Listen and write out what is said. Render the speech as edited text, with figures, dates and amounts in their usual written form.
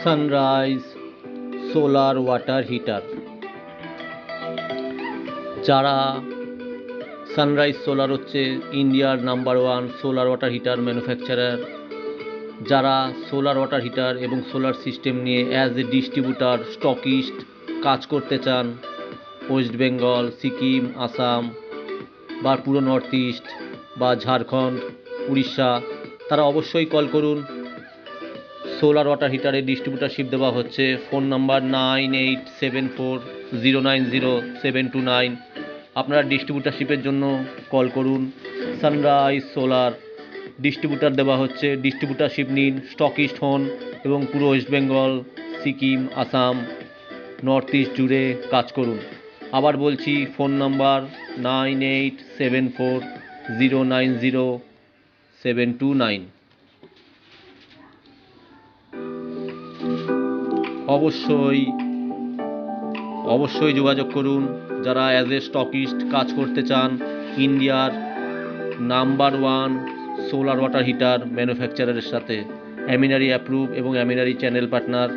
Sunrise solar water heater. যারা Sunrise solar হচ্ছে ইন্ডিয়ার number 1 solar water heater manufacturer, যারা সোলার ওয়াটার হিটার এবং সোলার সিস্টেম নিয়ে অ্যাজ এ ডিস্ট্রিবিউটার স্টকিস্ট কাজ করতে চান ওয়েস্ট বেঙ্গল, সিকিম, আসাম বা পুরো নর্থ ইস্ট বা ঝাড়খণ্ড, উড়িষ্যা, তারা অবশ্যই কল করুন। সোলার ওয়াটার হিটারের ডিস্ট্রিবিউটারশিপ দেওয়া হচ্ছে। Phone number 9874090729। আপনারা ডিস্ট্রিবিউটারশিপের জন্য কল করুন। সানরাইজ সোলার ডিস্ট্রিবিউটার দেওয়া হচ্ছে, ডিস্ট্রিবিউটারশিপ নিন, স্টকিস্ট হন এবং পুরো West Bengal, Sikkim, Assam, north east জুড়ে কাজ করুন। আবার বলছি, ফোন নাম্বার 9874090729। অবশ্যই যোগাযোগ করুন যারা অ্যাজ এ স্টকিস্ট কাজ করতে চান ইন্ডিয়ার নাম্বার 1 সোলার ওয়াটার হিটার ম্যানুফ্যাকচারারের সাথে। অ্যামিনারি অ্যাপ্রুভ এবং অ্যামিনারি চ্যানেল পার্টনার